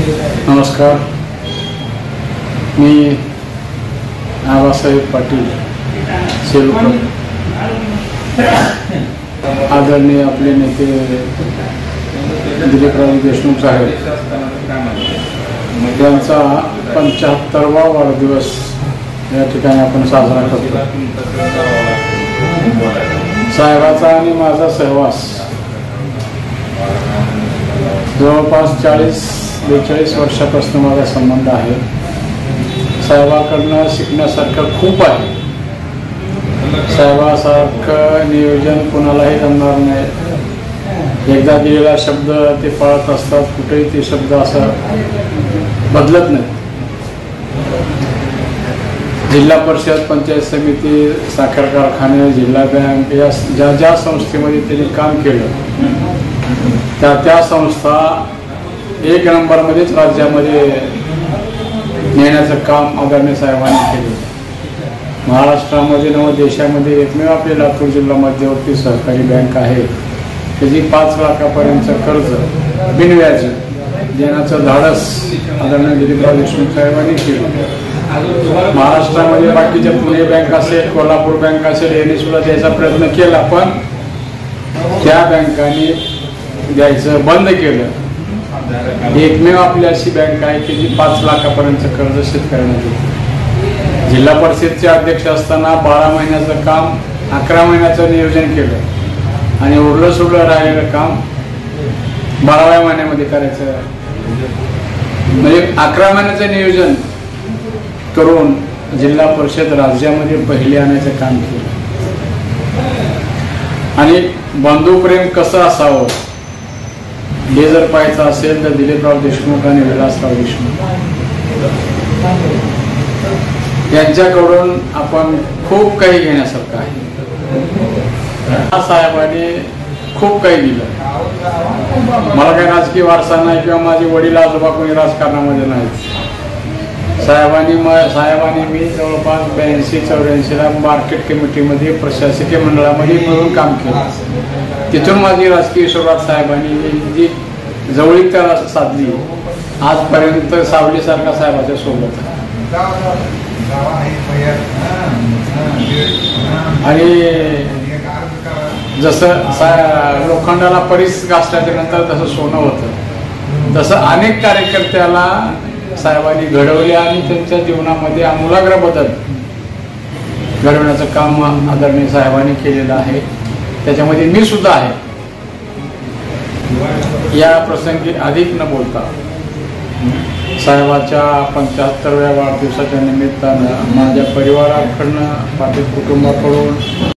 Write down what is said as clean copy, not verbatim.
नमस्कार, मी आबासाहेब पाटील सेलू, आदरणीय आपले नेते दिलीपराव देशमुख साहेब यांचा 75वा वाढदिवस या ठिकाणी आपण साजरा करतो। साहेबाचा आणि माझा सहवास जवळपास 40-42 वर्षापासून माझा संबंध आहे। साहेबांकडून शिकण्यासारखं खूप आहे। साहेबांसारखं नियोजन कोणालाही जमणार नाही। एकदा दिलेला शब्द ते पाळत असतात, कुठेही ते शब्द असं बदलत नाही। जिल्हा परिषद, पंचायत समिती, साखर कारखाने, जिल्हा बँक या ज्या संस्थेमध्ये त्यांनी काम केलं त्या संस्था 1 नंबरमध्येच राज्यामध्ये नेण्याचं काम आदरणीय साहेबांनी केले। महाराष्ट्रामध्ये नव देशामध्ये एकमेव आपले लातूर जिल्हा मध्यवर्ती सहकारी बँक आहे, त्याची 5 लाखापर्यंत कर्ज बिनव्याजी देण्याचं धाडस आदरणीय दिलीपराव देशमुख साहेबांनी केलं। महाराष्ट्रामध्ये बाकीच्या पुणे बँक असेल, कोल्हापूर बँक असेल, यांनी सुद्धा द्यायचा प्रयत्न केला, पण त्या बँकांनी द्यायचं बंद केलं। एकमेव आपली अशी बँक आहे की जी 5 लाखापर्यंत कर्ज शेतकऱ्यांना देते। जिल्हा परिषदचे अध्यक्ष असताना 12 महिन्याचं काम 11 महिन्याचं नियोजन केलं आणि उरलं सुरलं राहिलेलं काम 12व्या महिन्यामध्ये करायचं। म्हणजे 11 महिन्याचं नियोजन करून जिल्हा परिषद राज्यामध्ये पहिली आणायचं काम केलं। आणि बंधुप्रेम कसं असावं हे जर पाहायचं असेल तर दिलीपराव देशमुख आणि विलासराव देशमुख यांच्याकडून आपण खूप काही घेण्यासारखं आहे। साहेबांनी खूप काही दिलं। मला काही राजकीय वारसा नाही किंवा माझे वडील आजोबा कोणी राजकारणामध्ये नाहीत। साहेबांनी मी जवळपास 82-84ला मार्केट कमिटीमध्ये प्रशासकीय मंडळामध्ये मिळून काम केलं। तिथून माझी राजकीय सुरुवात साहेबांनी जी जवळीकता साधली, आजपर्यंत सावलीसारखा साहेबाच्या सोबत आहे। आणि जसं लोखंडाला परीस घासल्याच्या नंतर तसं सोनं होतं, तसं अनेक कार्यकर्त्याला साहेबांनी घडवले आणि त्यांच्या जीवनामध्ये आमूलाग्र बदल घडवण्याचं काम आदरणीय साहेबांनी केलेलं आहे। त्याच्यामध्ये मी सुद्धा आहे। या प्रसंगी अधिक न बोलता साहेबाच्या 75व्या वाढदिवसाच्या निमित्तानं माझ्या परिवाराकडनं, पाटील कुटुंबाकडून